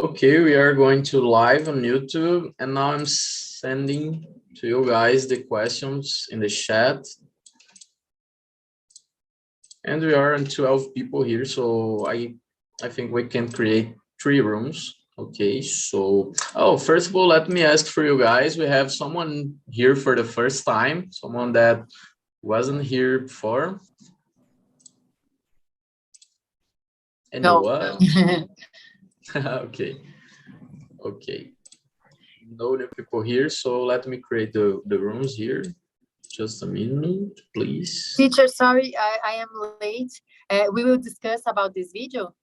Okay, we are going to live on YouTube, and now I'm sending to you guys the questions in the chat. And we are on 12 people here, so I think we can create 3 rooms. Okay, so, first of all, let me ask for you guys. We have someone here for the first time, someone that wasn't here before. Anyone? Okay. No new people here, so let me create the rooms here. Just a minute, please. Teacher, sorry, I am late. We will discuss about this video.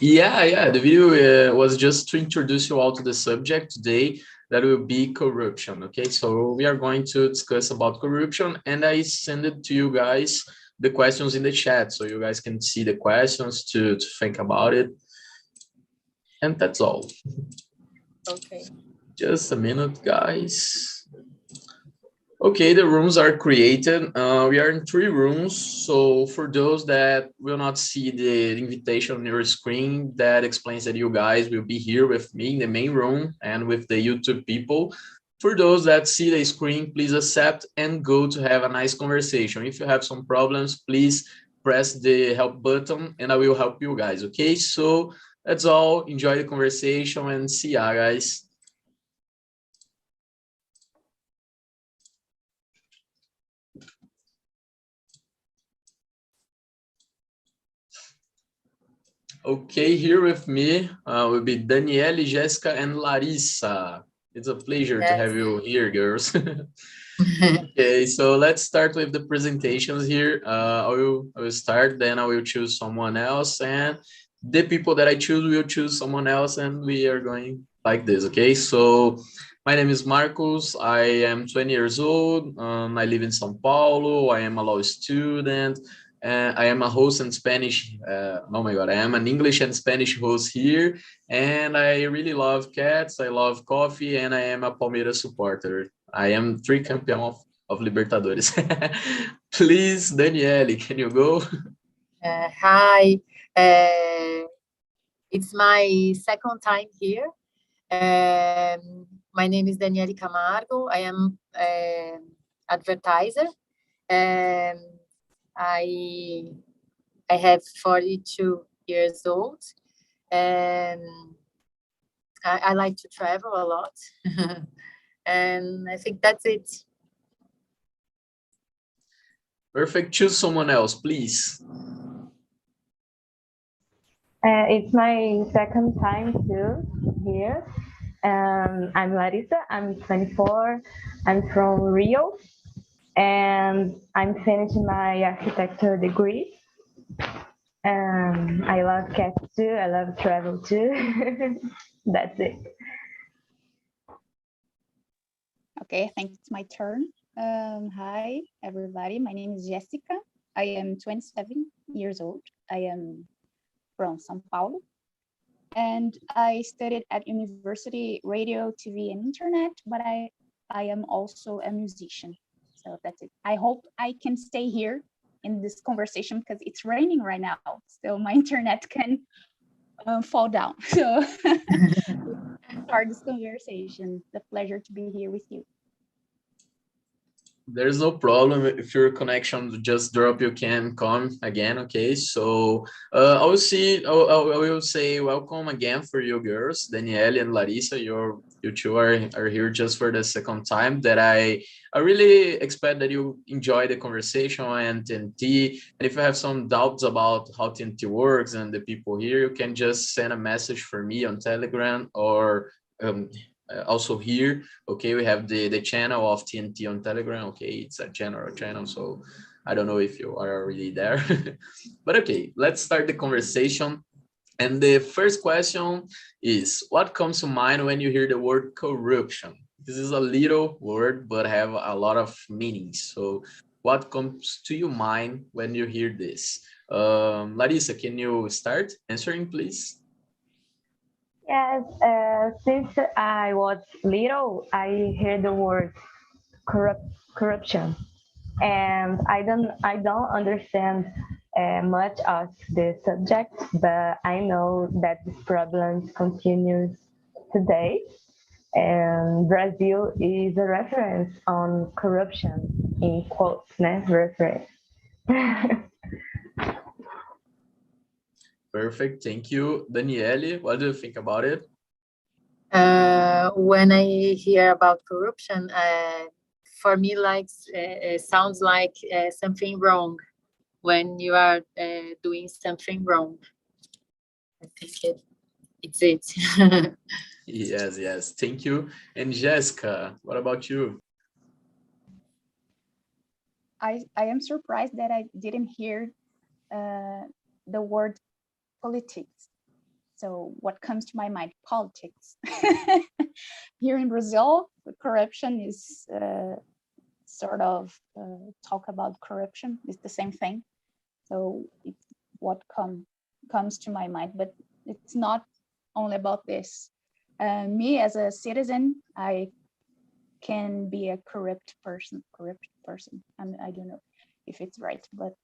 Yeah, the video was just to introduce you all to the subject today. That will be corruption. Okay, so we are going to discuss about corruption, and I send it to you guys the questions in the chat, so you guys can see the questions to think about it. And that's all. Okay. Just a minute, guys. Okay, the rooms are created. We are in 3 rooms. So for those that will not see the invitation on your screen, that explains that you guys will be here with me in the main room and with the YouTube people. For those that see the screen, please accept and go to have a nice conversation. If you have some problems, please press the help button and I will help you guys. Okay, so that's all. Enjoy the conversation and see ya, guys. Okay, here with me will be Danielle, Jessica, and Larissa. It's a pleasure to have you here, girls. Okay, so let's start with the presentations here. I will start, then I will choose someone else, and the people that I choose will choose someone else, and we are going like this, okay? So my name is Marcos. I am 20 years old. I live in São Paulo. I am a law student. I am a host in Spanish. Oh my God, I am an English and Spanish host here. And I really love cats. I love coffee. And I am a Palmeiras supporter. I am 3 campeão of Libertadores. Please, Danielle, can you go? Hi. It's my second time here. My name is Danielle Camargo. I am advertiser. I have 42 years old, and I like to travel a lot. And I think that's it. Perfect. Choose someone else, please. It's my second time too here. I'm Larissa. I'm 24. I'm from Rio, and I'm finishing my architecture degree. I love cats too. I love travel too. That's it. Okay, I think it's my turn. Hi, everybody. My name is Jessica. I am 27 years old. I am from São Paulo. And I studied at university, radio, TV, and internet, but I am also a musician. So that's it. I hope I can stay here in this conversation because it's raining right now. So my internet can fall down. So start this conversation. It's a pleasure to be here with you. There's no problem. If your connection just drop, you can come again. Okay, so I will say welcome again for you girls, Danielle and Larissa. You two are here just for the second time. That I really expect that you enjoy the conversation and TNT. And if you have some doubts about how TNT works and the people here, you can just send a message for me on Telegram or also here. Okay, we have the channel of TNT on Telegram. Okay, it's a general channel, so I don't know if you are already there. But okay, let's start the conversation. And the first question is, what comes to mind when you hear the word corruption? This is a little word but have a lot of meanings. So what comes to your mind when you hear this? Larissa, can you start answering, please? Yes, since I was little, I heard the word corruption, and I don't understand much of the subject, but I know that this problem continues today. And Brazil is a reference on corruption, in quotes, né? Reference. Perfect, thank you. Daniele, what do you think about it? When I hear about corruption, for me, like sounds like something wrong. When you are doing something wrong, I think it's it. Yes, thank you. And Jessica, what about you? I am surprised that I didn't hear the word politics. So what comes to my mind? Politics. Here in Brazil, corruption is sort of talk about corruption. It's the same thing. So it's what comes to my mind, but it's not only about this. Me as a citizen, I can be a corrupt person. And I don't know if it's right, but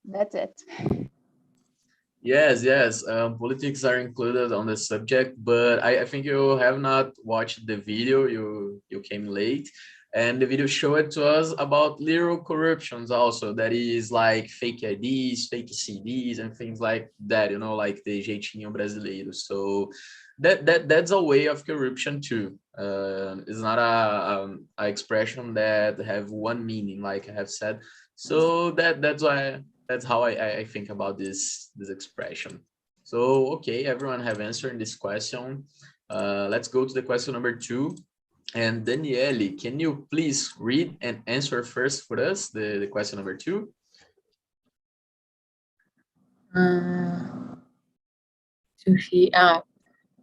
that's it. Yes, politics are included on the subject, but I think you have not watched the video, you came late, and the video showed to us about little corruptions also, that is like fake IDs, fake CDs, and things like that, you know, like the jeitinho brasileiro. So that's a way of corruption too. It's not a expression that have one meaning, like I have said. So that's how I think about this expression. So okay, everyone have answered this question. Let's go to the question number 2. And Daniele, can you please read and answer first for us the question number 2?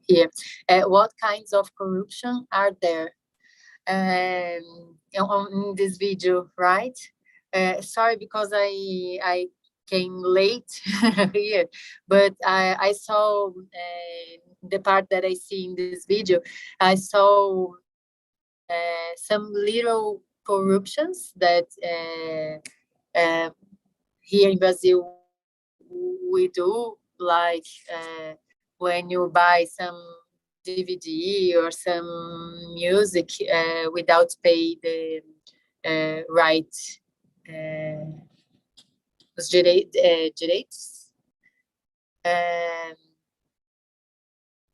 Here. What kinds of corruption are there in this video, right? Sorry, because I came late here, but I saw the part that I see in this video. I saw some little corruptions that here in Brazil we do, like when you buy some DVD or some music without pay the right os direitos.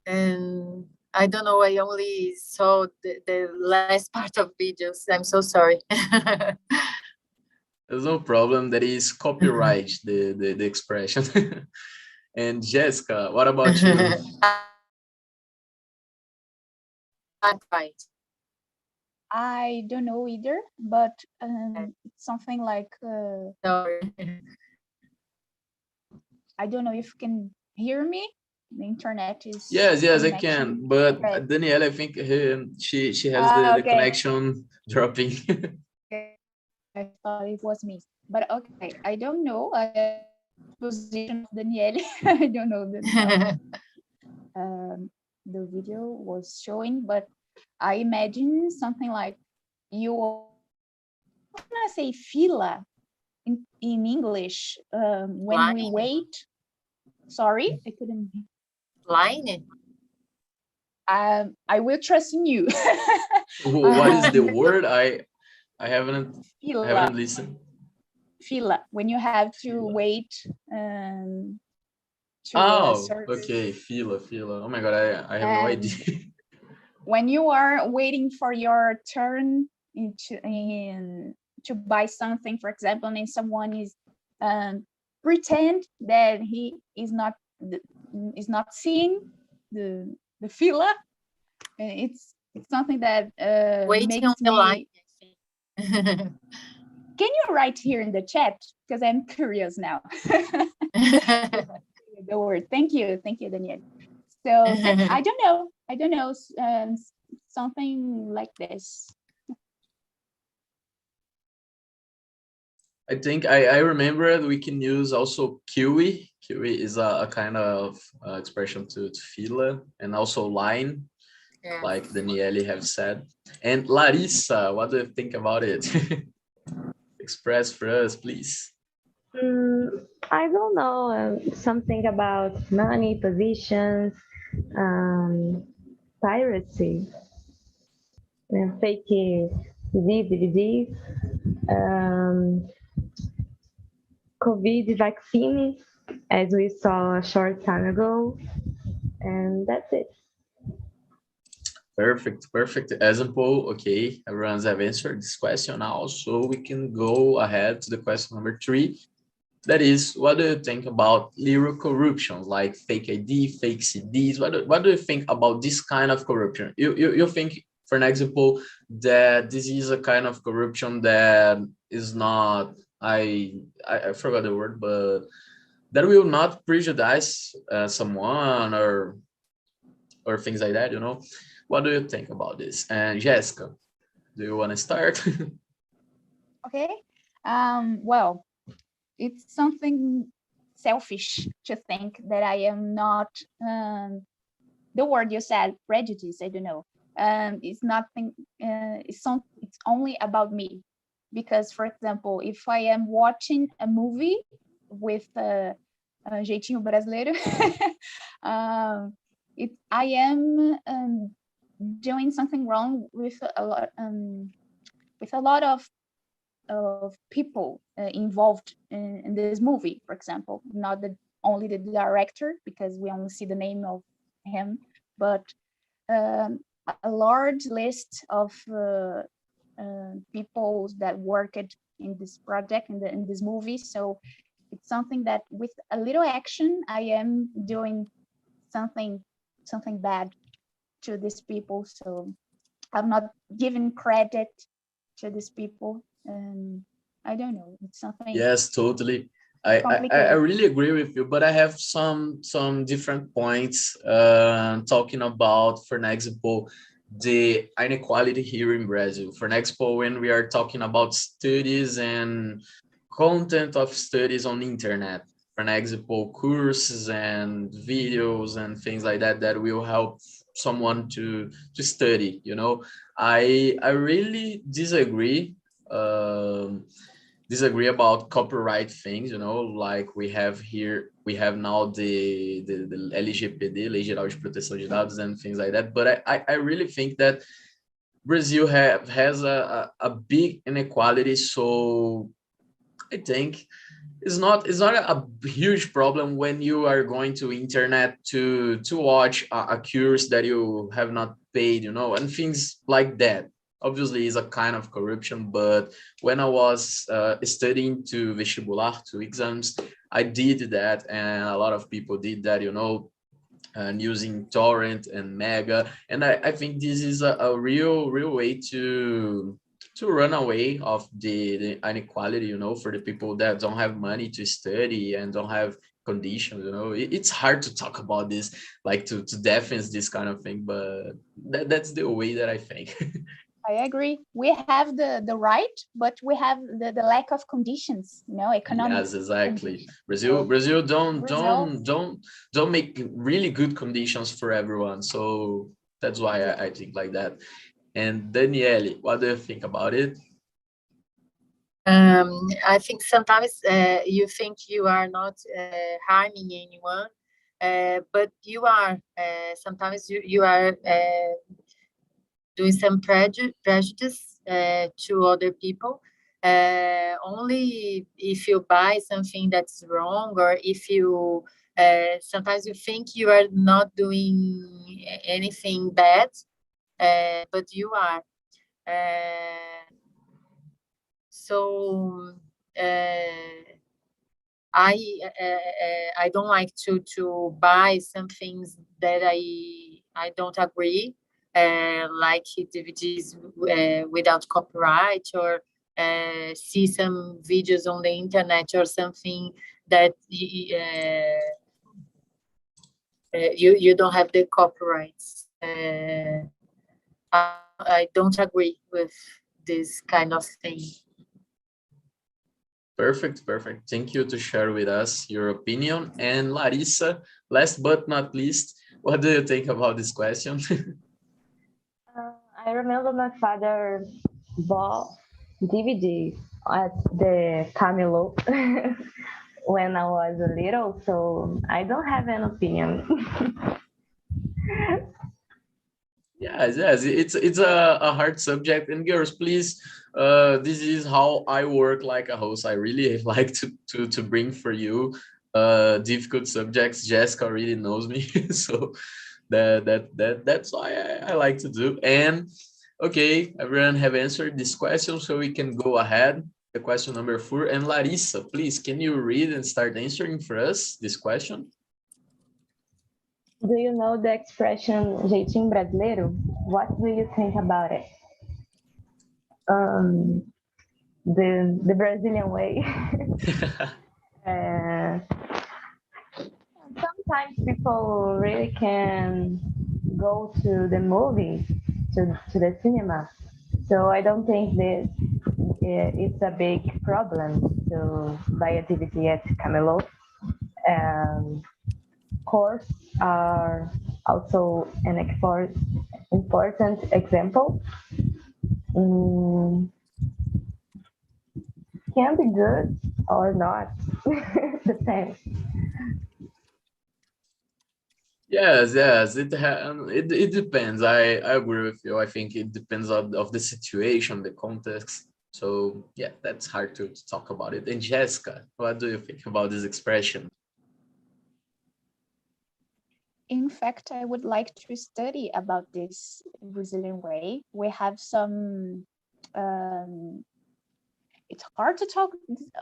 And I don't know, I only saw the last part of videos. I'm so sorry. There's no problem. That is copyright, the expression. And Jessica, what about you? Right. I don't know either, but it's something like Sorry. I don't know if you can hear me. The internet is Yes, I connection. can. But Okay. Danielle, I think she has the Okay. connection dropping. I thought it was me, but okay. I don't know. Position of Danielle. I don't know the video was showing, but I imagine something like you. How can I say fila in English? When Line. we wait. Sorry, I couldn't. Line. I will trust in you. What is the word? I haven't listened. Fila, when you have to Fila. wait to okay, fila. Oh my god, I have no idea. When you are waiting for your turn to buy something, for example, and someone is pretend that he is not seeing the fila. It's something that waiting makes on the me. line. Can you write here in the chat, because I'm curious now. The word. Thank you, Danielle. So I don't know, something like this. I think I remember we can use also kiwi. Kiwi is a kind of expression to fila, and also line, yeah, like Daniele have said. And Larissa, what do you think about it? Express for us, please. I don't know, something about money, positions, piracy, fake DVDs, um, COVID vaccine, as we saw a short time ago, and that's it. Perfect, perfect example. Okay, everyone's have answered this question now, so we can go ahead to the question number 3. That is, what do you think about little corruptions like fake ID, fake CDs? What do you think about this kind of corruption? You think, for an example, that this is a kind of corruption that is not, I forgot the word, but that will not prejudice someone or things like that, you know? What do you think about this? And Jessica, do you want to start? Okay. Well, it's something selfish to think that I am not, the word you said, prejudice, I don't know. It's nothing, it's only about me. Because, for example, if I am watching a movie with jeitinho brasileiro, I am doing something wrong with a lot of people involved in this movie, for example, not only the director, because we only see the name of him, but a large list of people that worked in this project, in this movie. So it's something that with a little action, I am doing something bad to these people. So I'm not giving credit to these people. And I don't know, it's something. Yes, totally. I really agree with you, but I have some different points talking about, for an example, the inequality here in Brazil. For an example, when we are talking about studies and content of studies on the internet, for an example, courses and videos and things like that that will help someone to study, you know. I really disagree about copyright things, you know, like we have now the LGPD, Lei Geral de Proteção de Dados, and things like that. But I really think that Brazil has a big inequality, so I think it's not a huge problem when you are going to internet to watch a course that you have not paid, you know, and things like that. Obviously is a kind of corruption, but when I was studying to vestibular, to exams, I did that, and a lot of people did that, you know, and using torrent and mega, and I think this is a real way to run away of the inequality, you know, for the people that don't have money to study and don't have conditions, you know. It's hard to talk about this, like to defend this kind of thing, but that's the way that I think. I agree. We have the right, but we have the lack of conditions, you know, economic. Yes, exactly. Conditions. Brazil don't make really good conditions for everyone. So that's why I think like that. And Daniele, what do you think about it? I think sometimes you think you are not harming anyone, but you are. Sometimes you are doing some prejudice to other people, only if you buy something that's wrong, or if you sometimes you think you are not doing anything bad, but you are. So I don't like to buy some things that I don't agree, like DVDs without copyright, or see some videos on the internet or something that you don't have the copyrights. I don't agree with this kind of thing. Perfect. Thank you to share with us your opinion. And Larissa, last but not least, what do you think about this question? I remember my father bought DVDs at the Camelo when I was a little, so I don't have an opinion. Yes, it's a hard subject. And girls, please, this is how I work like a host. I really like to bring for you difficult subjects. Jessica already knows me, so that's why I like to do. And okay, everyone have answered this question, so we can go ahead. The question number 4. And Larissa, please, can you read and start answering for us this question? Do you know the expression jeitinho brasileiro? What do you think about it? The Brazilian way. Sometimes people really can go to the movie, to the cinema. So I don't think that it's a big problem to buy a DVD at Camelot. Course are also an important example. Can be good or not, depends. Yes, it depends. I agree with you. I think it depends of the situation, the context. So yeah, that's hard to talk about it. And Jessica, what do you think about this expression? In fact, I would like to study about this Brazilian way. We have some, it's hard to talk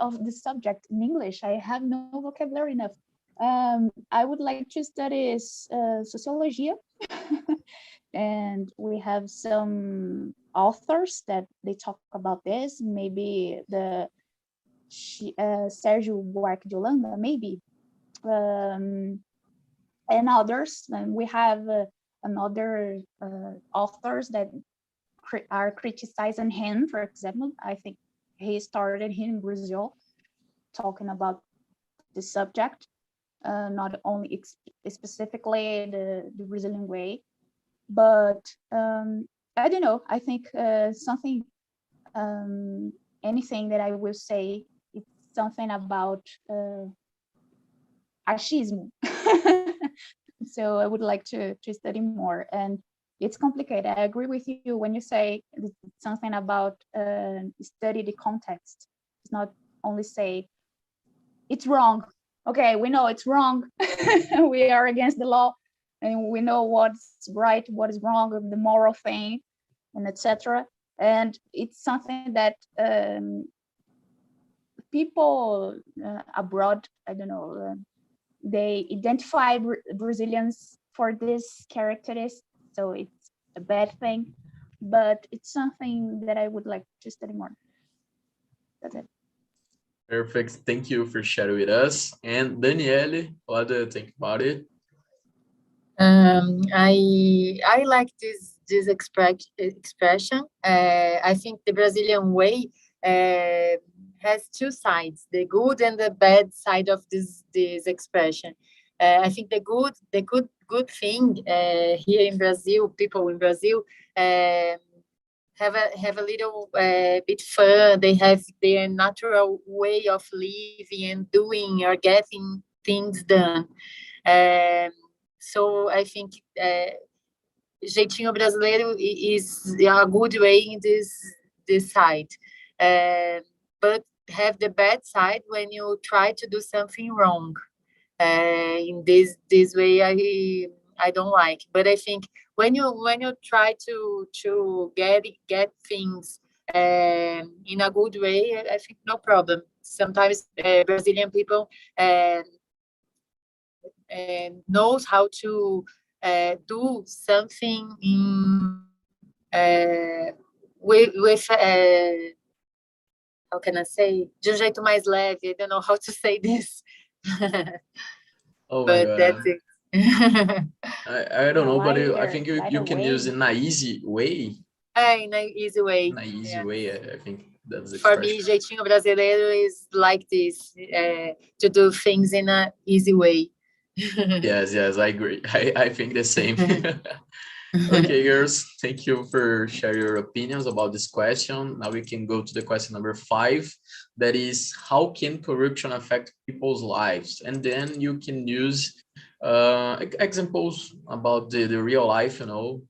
of the subject in English. I have no vocabulary enough. I would like to study sociology. And we have some authors that they talk about this. Maybe Sérgio Buarque de Holanda, maybe. And others, and we have another authors that are criticizing him. For example, I think he started here in Brazil talking about the subject, not only specifically the Brazilian way, but I don't know. I think anything that I will say, it's something about achismo. So I would like to study more, and it's complicated. I agree with you when you say something about study the context. It's not only say it's wrong. Okay, we know it's wrong. We are against the law, and we know what's right, what is wrong, the moral thing, and etc. And it's something that people abroad, I don't know, they identify Brazilians for this characteristic, so it's a bad thing, but it's something that I would like to study more. That's it. Perfect. Thank you for sharing with us. And Daniele, what do you think about it? I like this expression. I think the Brazilian way has two sides, the good and the bad side of this expression. I think the good thing here in Brazil, people in Brazil have a little bit fun. They have their natural way of living and doing or getting things done. So I think jeitinho brasileiro is a good way in this side. But have the bad side when you try to do something wrong. In this way, I don't like. But I think when you try to get things in a good way, I think no problem. Sometimes Brazilian people knows how to do something in with how can I say, de um jeito mais leve. I don't know how to say this. Oh my But God. that's it. I don't know, but I think you can way. use in an easy way. In an easy way. In an easy way, I think that's the For me, jeitinho brasileiro is like this, to do things in an easy way. Yes, I agree. I think the same. Okay, girls, thank you for sharing your opinions about this question. Now we can go to the question number 5. That is, how can corruption affect people's lives? And then you can use examples about the real life, you know.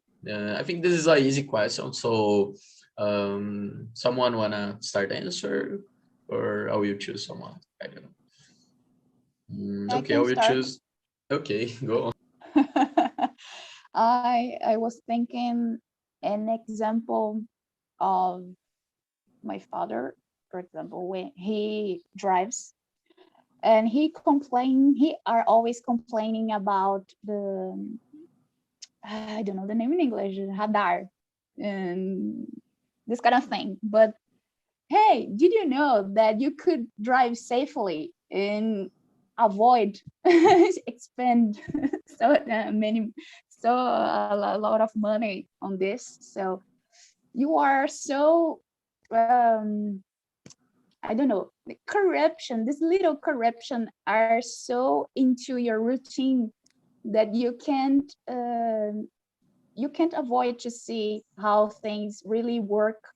I think this is an easy question. So someone wanna start the answer, or I will choose someone? I don't know. Okay, I can will start. choose. Okay, go on. I was thinking an example of my father, for example, when he drives and he are always complaining about the, I don't know the name in English, radar, and this kind of thing. But hey, did you know that you could drive safely and avoid expend a lot of money on this? So you are so I don't know, the corruption, this little corruption are so into your routine that you can't avoid to see how things really work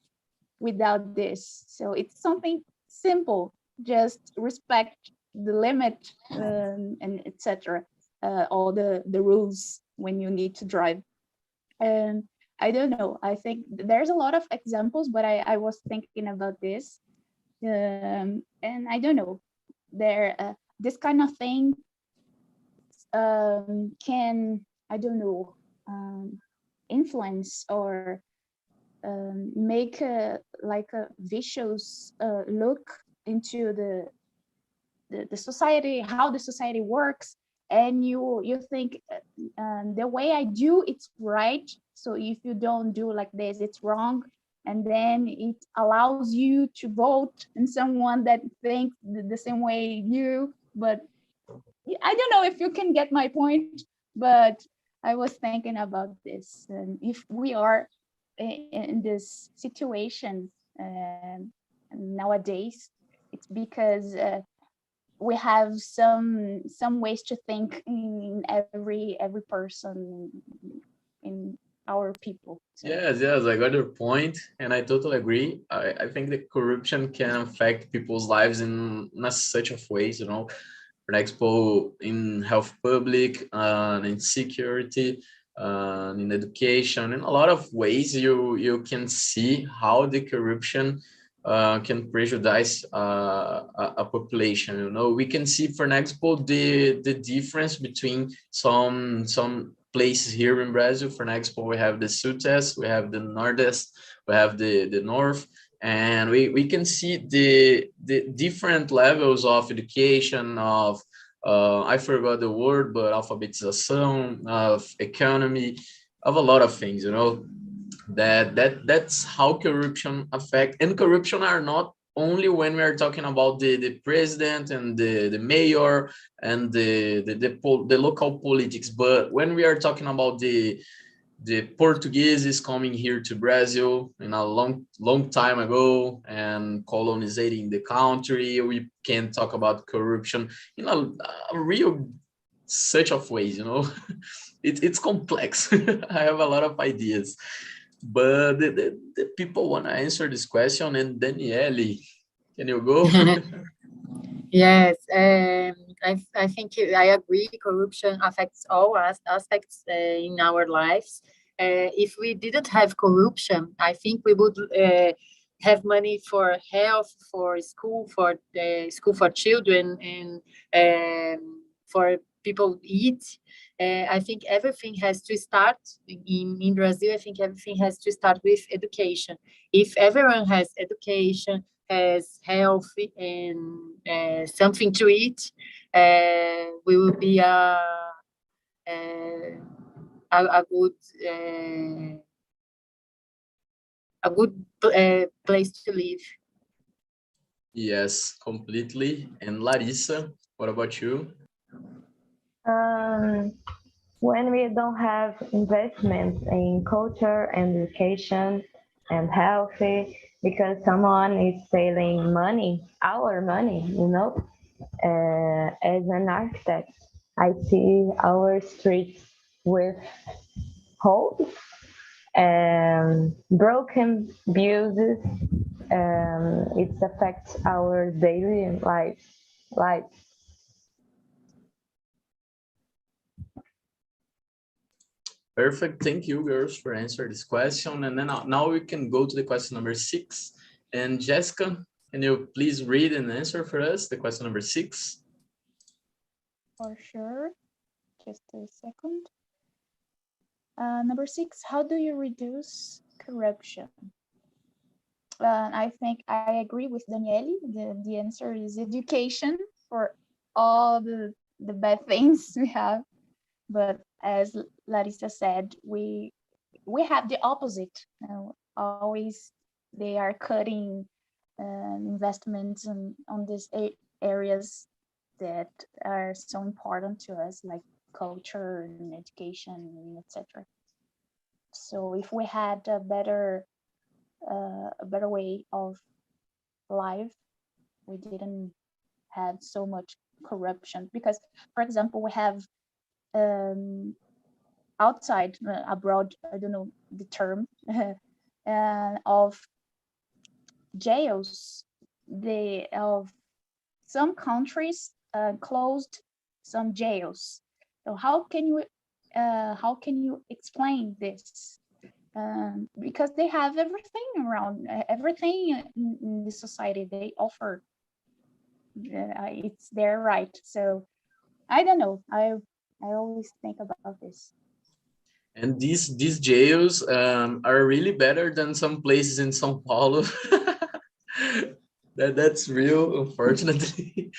without this. So it's something simple, just respect the limit, and etc. All the rules when you need to drive. And I don't know, I think there's a lot of examples, but I was thinking about this. And I don't know, this kind of thing can, I don't know, influence or make like a vicious look into the society, how the society works, and you think the way I do it's right, so if you don't do like this it's wrong, and then it allows you to vote in someone that thinks the same way you. But I don't know if you can get my point, but I was thinking about this, and if we are in this situation nowadays, it's because we have some ways to think in every person in our people. So. Yes, I got your point, and I totally agree. I think that corruption can affect people's lives in such of ways, you know. For example, in health public, in security, in education, in a lot of ways, you can see how the corruption can prejudice a population. You know, we can see, for example, the difference between some places here in Brazil. For example, we have the Sudeste, we have the Nordeste, we have the North, and we can see the different levels of education, of I forgot the word, but alphabetization, of economy, of a lot of things, you know. That's how corruption affect. And corruption are not only when we are talking about the president and the mayor and the local politics, but when we are talking about the Portuguese is coming here to Brazil in a long time ago and colonizing the country. We can talk about corruption in a real such of ways, you know. It's complex. I have a lot of ideas, but the people want to answer this question. And Daniele, can you go? Yes, I think I agree. Corruption affects all aspects in our lives. If we didn't have corruption, I think we would have money for health, for school for children, and for people eat. I think everything has to start in Brazil. I think everything has to start with education. If everyone has education, has health, and something to eat, we will be a good place to live. Yes, completely. And Larissa, what about you? When we don't have investments in culture and education and healthy, because someone is selling money, our money, you know, as an architect, I see our streets with holes and broken views. It affects our daily life. Perfect. Thank you, girls, for answering this question. And then now we can go to the question number 6. And Jessica, can you please read and answer for us the question number 6? For sure. Just a second. Number 6, how do you reduce corruption? I think I agree with Daniele. The answer is education for all the bad things we have. But as Larissa said, we have the opposite. Always they are cutting investments on these areas that are so important to us, like culture and education, etc. So if we had a better way of life, we didn't have so much corruption. Because, for example, we have outside, abroad, I don't know the term, of jails. Of some countries closed some jails. So how can you explain this? Because they have everything in the society they offer. It's their right. So I don't know. I always think about this. And these jails are really better than some places in São Paulo. That's real, unfortunately.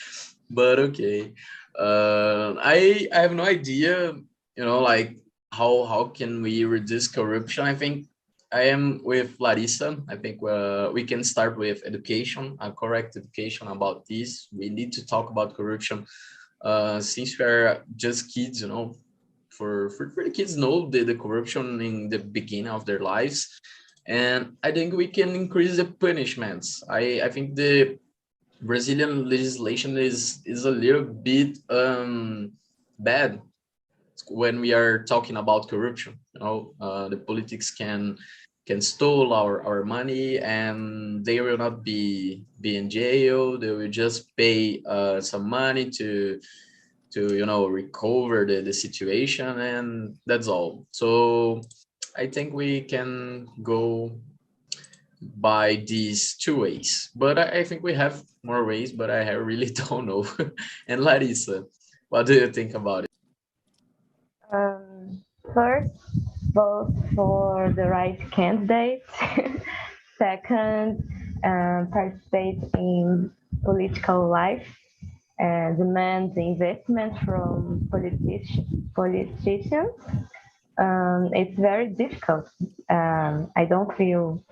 But okay. I have no idea, like how can we reduce corruption. I think I am with Larissa. I think we can start with education, correct education about this. We need to talk about corruption since we are just kids, for the kids know the corruption in the beginning of their lives. And I think we can increase the punishments. I think the Brazilian legislation is a little bit bad when we are talking about corruption. The politics can steal our money, and they will not be in jail. They will just pay some money to recover the situation, and that's all. So I think we can go by these 2 ways, but I think we have more ways, but I really don't know. And Larissa, what do you think about it? First, vote for the right candidate. Second, participate in political life. Demand investment from politicians. It's very difficult. I don't feel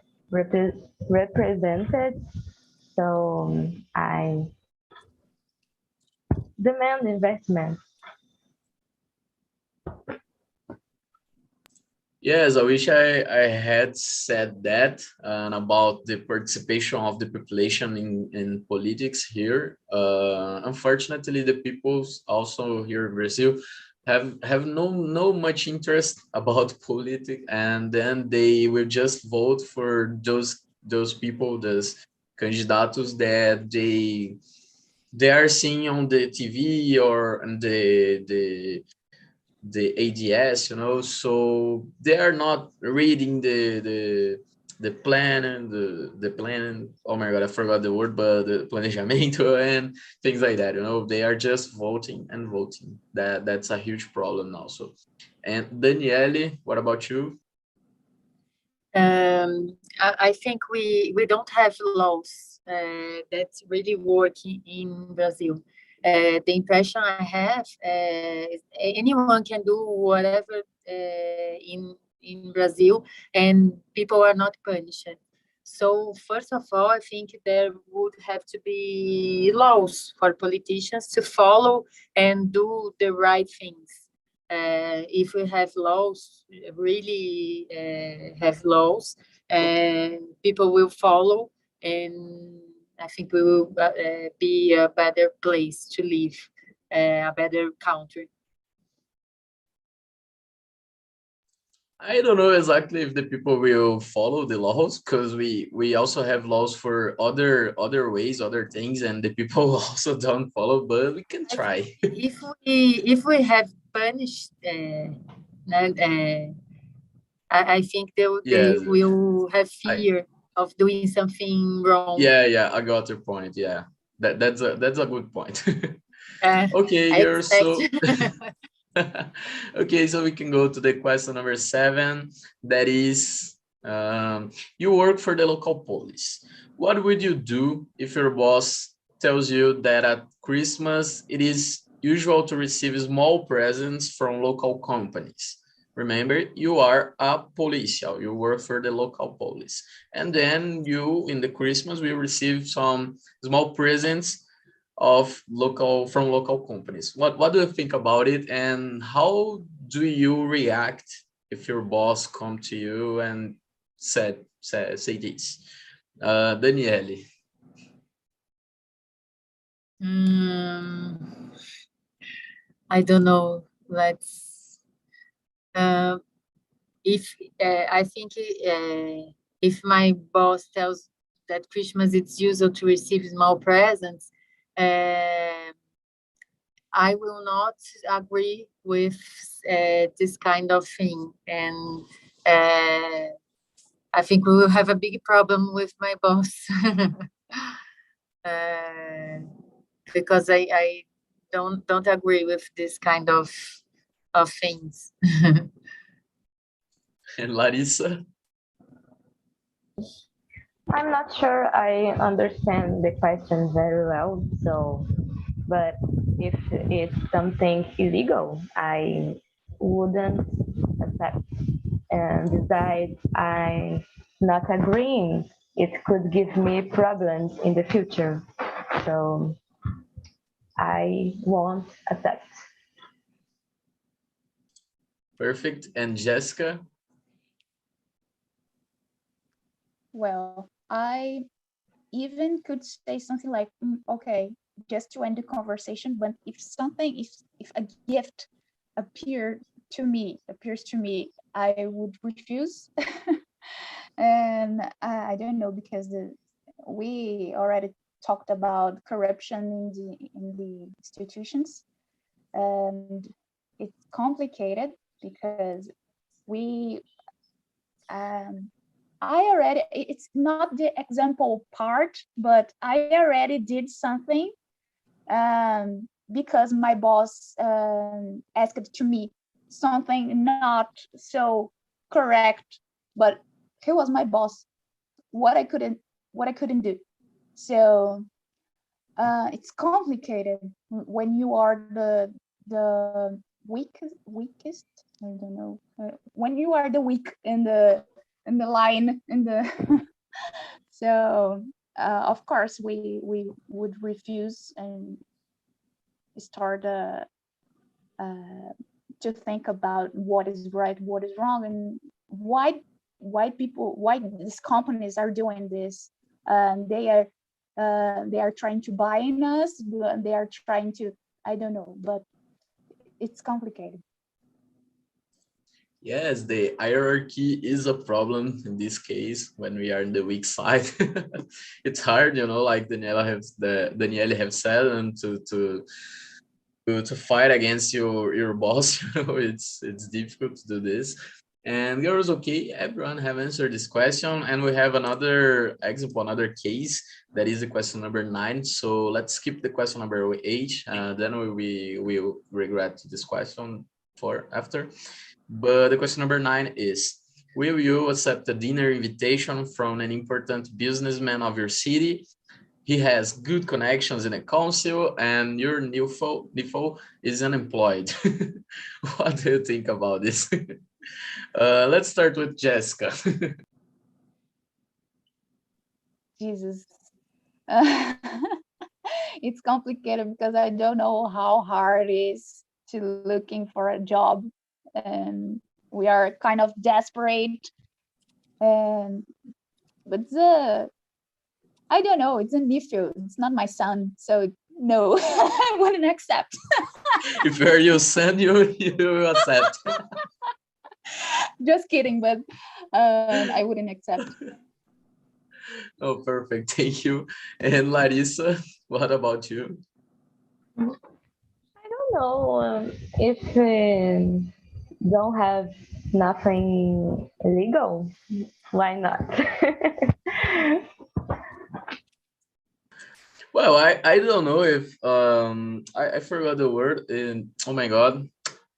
represented, so I demand investment. Yes, I wish I had said that about the participation of the population in politics here. Unfortunately, the people also here in Brazil have no much interest about politics, and then they will just vote for those people, those candidatos that they are seeing on the TV or on the ADS, so they are not reading the plan and the plan. Oh my God, I forgot the word, but the planejamento and things like that. They are just voting and voting. That's a huge problem also. And Daniele, what about you? I think we don't have laws that's really working in Brazil. The impression I have is anyone can do whatever in Brazil, and people are not punished. So first of all, I think there would have to be laws for politicians to follow and do the right things. If we have laws, really have laws, and people will follow, and I think we will be a better place to live, a better country. I don't know exactly if the people will follow the laws, because we also have laws for other ways, other things, and the people also don't follow, but we can I try. think if we have punished, I think they Yes, will have I fear of doing something wrong. yeah, I got your point. Yeah, that's a good point. Okay, I girls. expect. So okay, so we can go to the question number 7. That is, you work for the local police. What would you do if your boss tells you that at Christmas it is usual to receive small presents from local companies? Remember, you are a policial, you work for the local police. And then you, in the Christmas, will receive some small presents from local companies. What do you think about it, and how do you react if your boss come to you and say this? Daniele. Mm, I don't know. Let's. If I think if my boss tells that Christmas it's usual to receive small presents, uh, I will not agree with this kind of thing, and I think we will have a big problem with my boss because I don't agree with this kind of things. And Larissa. I'm not sure I understand the question very well, so, but if it's something illegal, I wouldn't accept. And besides, I'm not agreeing. It could give me problems in the future. So I won't accept. Perfect. And Jessica. Well, I even could say something like, okay, just to end the conversation, but if a gift appears to me, I would refuse. And I don't know, because we already talked about corruption in the institutions, and it's complicated because we it's not the example part, but I already did something because my boss asked to me something not so correct, but he was my boss. What I couldn't do. So it's complicated when you are the weakest. I don't know, when you are the weak in the line in the so of course we would refuse and start to think about what is right, what is wrong, and why these companies are doing this. They are trying to buy in us, they are trying to, I don't know, but it's complicated. Yes, the hierarchy is a problem in this case when we are in the weak side. It's hard, like Danielle have said, and to fight against your boss. It's difficult to do this. And girls, okay, everyone have answered this question, and we have another example, another case, that is the question number 9. So let's skip the question number 8, then we will regret this question for after. But the question number 9 is, will you accept a dinner invitation from an important businessman of your city? He has good connections in the council, and your NIFO is unemployed. What do you think about this? Let's start with Jessica. Jesus. It's complicated because I don't know how hard it is to looking for a job, and we are kind of desperate. But I don't know, it's a nephew, it's not my son, so no, I wouldn't accept. If you're your son, you accept. Just kidding, but I wouldn't accept. Oh, perfect. Thank you. And Larissa, what about you? I don't know if don't have nothing illegal. Why not? Well, I don't know if I forgot the word and oh my god.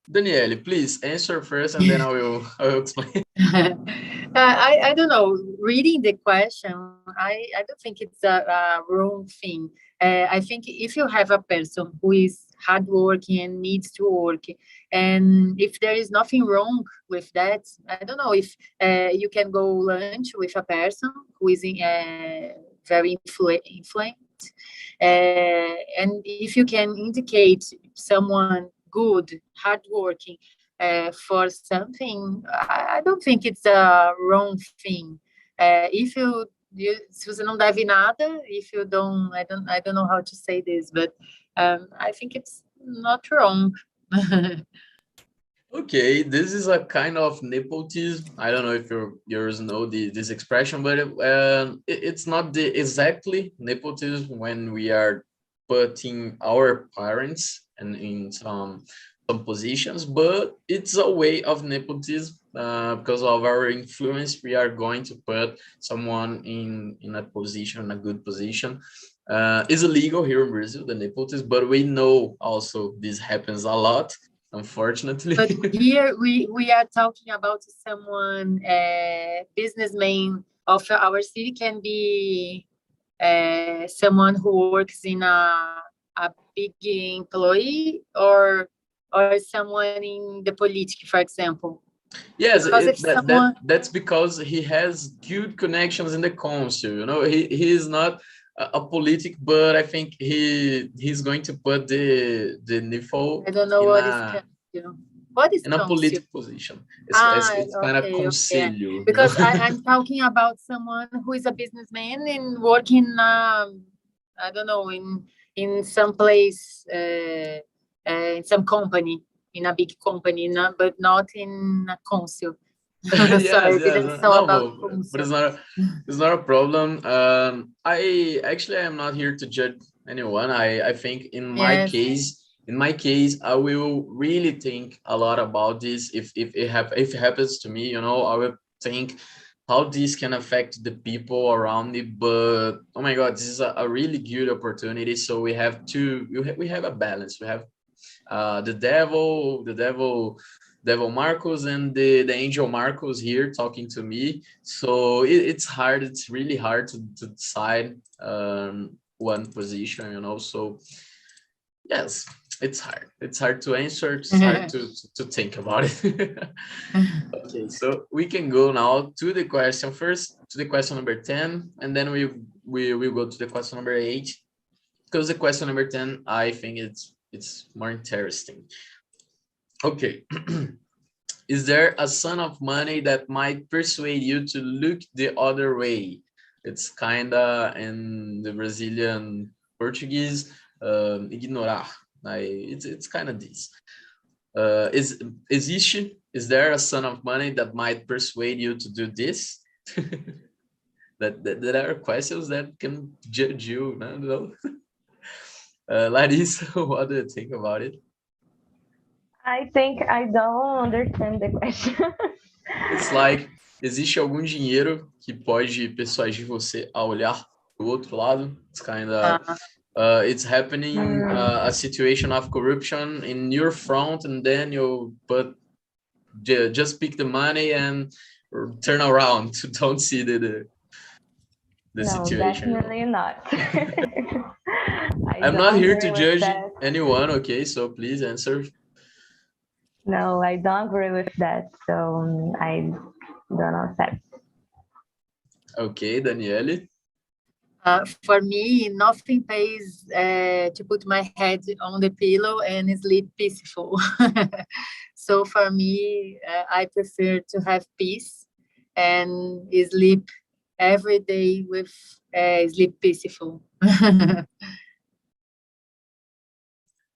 Danielle, please answer first and then I will explain. I don't know. Reading the question, I don't think it's a wrong thing. I think if you have a person who is hardworking and needs to work, and if there is nothing wrong with that, I don't know if you can go lunch with a person who is very influent, and if you can indicate someone good, hardworking for something, I don't think it's a wrong thing. If se você não deve nada, if you don't, I don't know how to say this, but I think it's not wrong. Okay, this is a kind of nepotism. I don't know if yours know this expression, but it's not the exactly nepotism when we are putting our parents in some positions, but it's a way of nepotism because of our influence. We are going to put someone in a position, a good position. It's illegal here in Brazil, the nepotism, but we know also this happens a lot, unfortunately. But here we are talking about someone, businessman of our city can be someone who works in a big employee or someone in the politics, for example. Yes, Because if someone... that's because he has good connections in the council. You know, he is not a politic, but I think he's going to put the NIFO. I don't know what is council. What is in a council? political position. It's kind of okay. conselho. Because I'm talking about someone who is a businessman and working, I don't know, in some place, in some company, in a big company, but not in a council. Yes, Sorry, yes. didn't know about but it's not a problem. I am not here to judge anyone. I think in my case, I will really think a lot about this. If it happens to me, you know, I will think how this can affect the people around me. But oh my God, this is a really good opportunity. So we have a balance. We have the devil Marcos and the angel Marcos here talking to me. So it's hard. It's really hard to decide one position, you know. So yes, it's hard. It's hard to answer. It's hard to think about it. Okay, so we can go now to the question first, to the question number 10, and then we will go to the question number 8, because the question number 10, I think it's more interesting. Okay. Is there a sum of money that might persuade you to look the other way? It's kinda in the Brazilian Portuguese, ignorar. It's kind of this. Is there a sum of money that might persuade you to do this? that are questions that can judge you, no? Larissa, what do you think about it? I think I don't understand the question. It's like, existe algum dinheiro que pode persuadir você a olhar do outro lado? It's kind of it's happening a situation of corruption in your front, and then you just pick the money and turn around to don't see the no, situation. Definitely not. I'm not here to judge anyone, okay? So please answer. No, I don't agree with that. So I don't accept. Okay, Daniele. For me, nothing pays to put my head on the pillow and sleep peaceful. So for me, I prefer to have peace and sleep every day with sleep peaceful.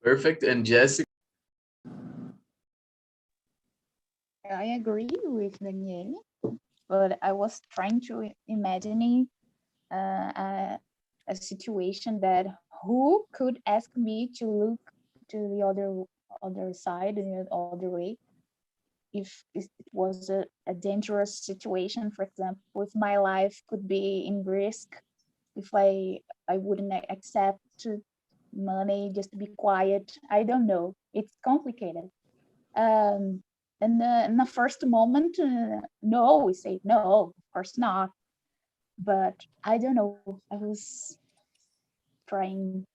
Perfect. And Jessica? I agree with Danielle, but I was trying to imagine a situation that who could ask me to look to the other side, the other way, if it was a dangerous situation. For example, if my life could be in risk, if I wouldn't accept money just to be quiet. I don't know. It's complicated. Um, in the first moment, no, we say no, of course not. But I don't know. I was trying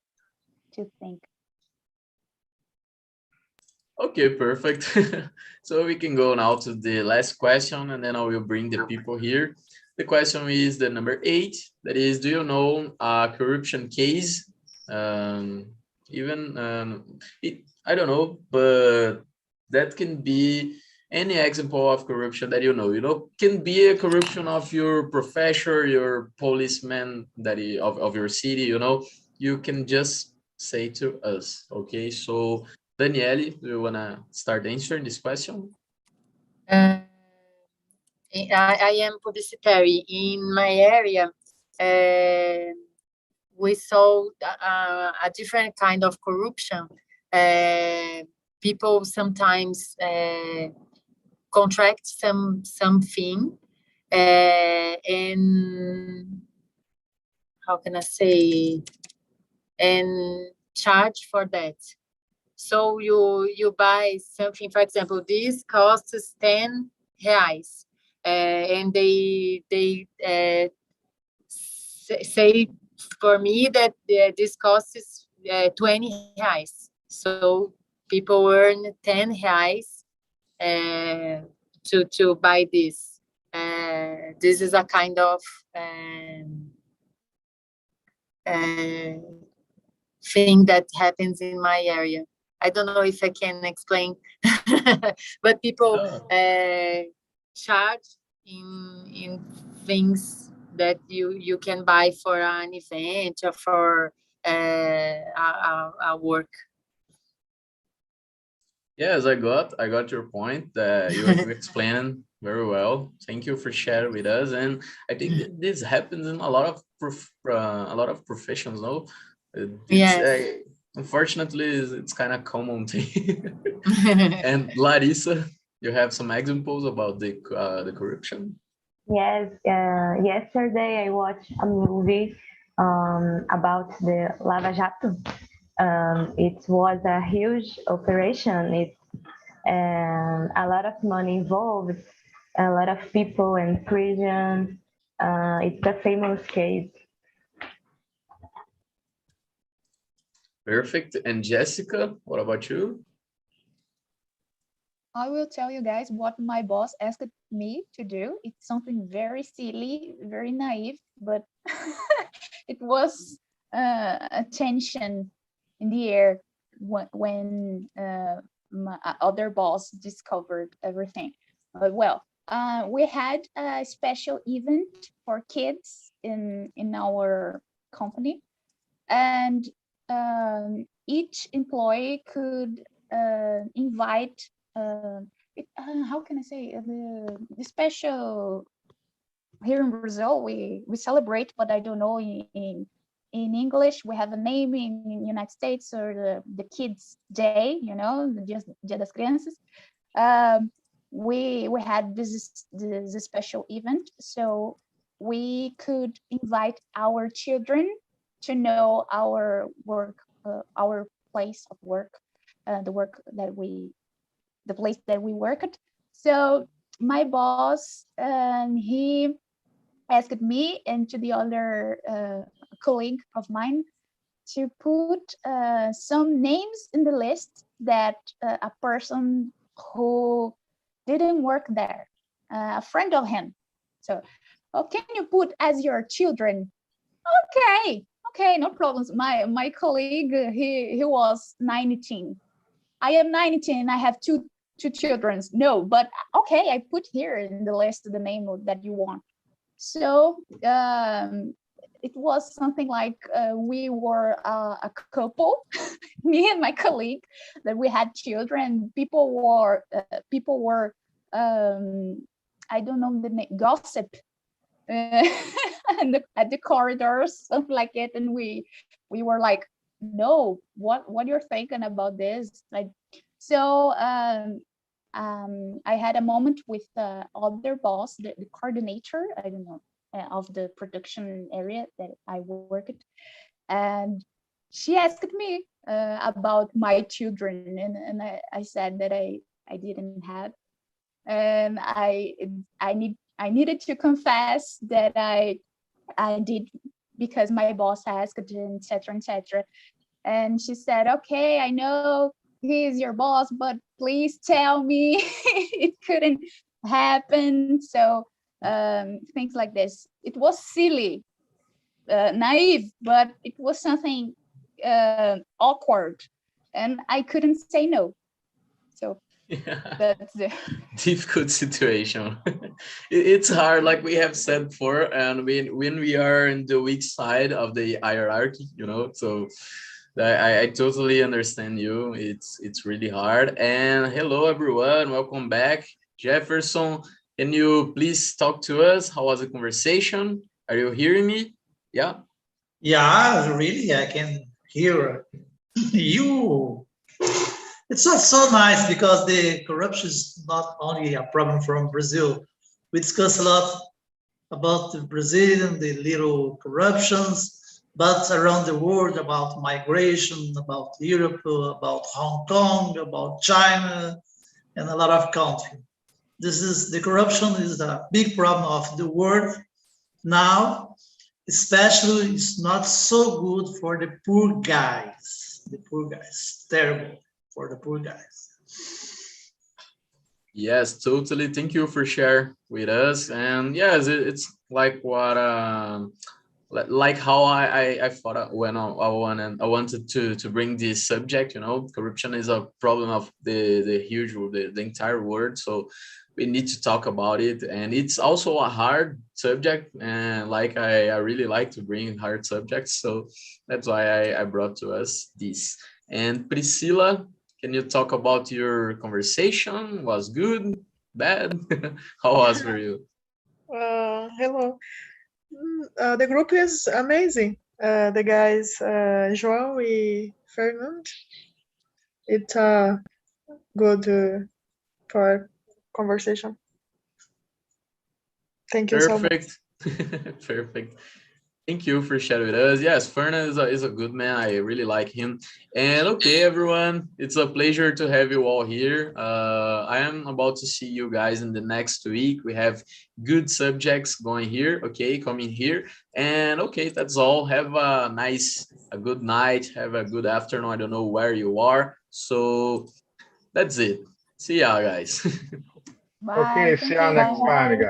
to think. Okay, perfect. So we can go now to the last question, and then I will bring the people here. The question is the number 8. That is, do you know a corruption case? I don't know, but that can be any example of corruption that you know. You know, can be a corruption of your professor, your policeman of your city. You know, you can just say to us. Okay, so Daniele, do you want to start answering this question? Uh, I am publicitary in my area. We saw a different kind of corruption. People sometimes contract something and how can I say, and charge for that. So you buy something, for example, this costs 10 reais, and they say for me that this costs 20 reais. So people earn 10 reais to buy this. This is a kind of thing that happens in my area. I don't know if I can explain, but people charge in things that you can buy for an event or for a work. Yes, I got your point. You explained very well. Thank you for sharing with us. And I think this happens in a lot of professions. No, Yes. Unfortunately, it's kind of common thing. And Larissa, you have some examples about the corruption? Yes, yesterday I watched a movie about the Lava Jato. It was a huge operation. It's a lot of money involved, a lot of people in prison. It's a famous case. Perfect. And Jessica, what about you? I will tell you guys what my boss asked me to do. It's something very silly, very naive, but it was a tension in the air when my other boss discovered everything. Well, we had a special event for kids in our company, and each employee could invite how can I say, the special here in Brazil we celebrate, but I don't know in English we have a name in the United States, or the Kids Day, you know, just Dia das Crianças. We had this special event, so we could invite our children to know our work, our place of work, the place that we work at. So my boss, he asked me and to the other colleague of mine to put some names in the list that a person who didn't work there, a friend of him. So, oh, can you put as your children? Okay, no problems. My colleague, he was 19. I am 19. I have two children. No, but okay, I put here in the list the name that you want. So it was something like we were a couple, me and my colleague, that we had children. People were I don't know the name, gossip at the corridors, something like it. And we were like, no, what you're thinking about this? Like, so I had a moment with the other boss, the coordinator, I don't know, of the production area that I worked, and she asked me about my children, and I said that I didn't have, and I needed to confess that I did, because my boss asked, etc., etc. And she said, okay, I know he's your boss, but please tell me it couldn't happen. So things like this. It was silly, naive, but it was something awkward, and I couldn't say no. So Yeah. that's it. Difficult situation. It's hard, like we have said before, and when we are in the weak side of the hierarchy, so I totally understand you. It's really hard. And hello everyone, welcome back. Jefferson, can you please talk to us? How was the conversation? Are you hearing me? Yeah. Yeah, really, I can hear you. It's not so nice because the corruption is not only a problem from Brazil. We discuss a lot about the Brazil and the little corruptions, but around the world about migration, about Europe, about Hong Kong, about China, and a lot of countries. The corruption is a big problem of the world now. Especially, it's not so good for the poor guys. The poor guys, terrible for the poor guys. Yes, totally. Thank you for sharing with us. And yes, it's like what like how I thought when I wanted to bring this subject. Corruption is a problem of the huge the entire world. So we need to talk about it, and it's also a hard subject, and like I really like to bring hard subjects, so that's why I brought to us this. And Priscilla, can you talk about your conversation? Was good, bad? How was for you? Hello. The group is amazing. The guys, João and Fernando. It's good for conversation. Thank you so much. Perfect. Perfect. Thank you for sharing with us. Yes, Fernand is a good man. I really like him. And okay, everyone, it's a pleasure to have you all here. I am about to see you guys in the next week. We have good subjects going here, okay, coming here. And okay, that's all. Have a good night. Have a good afternoon. I don't know where you are. So that's it. See ya, guys. Bye. Okay, Thank see you you. next time, guys.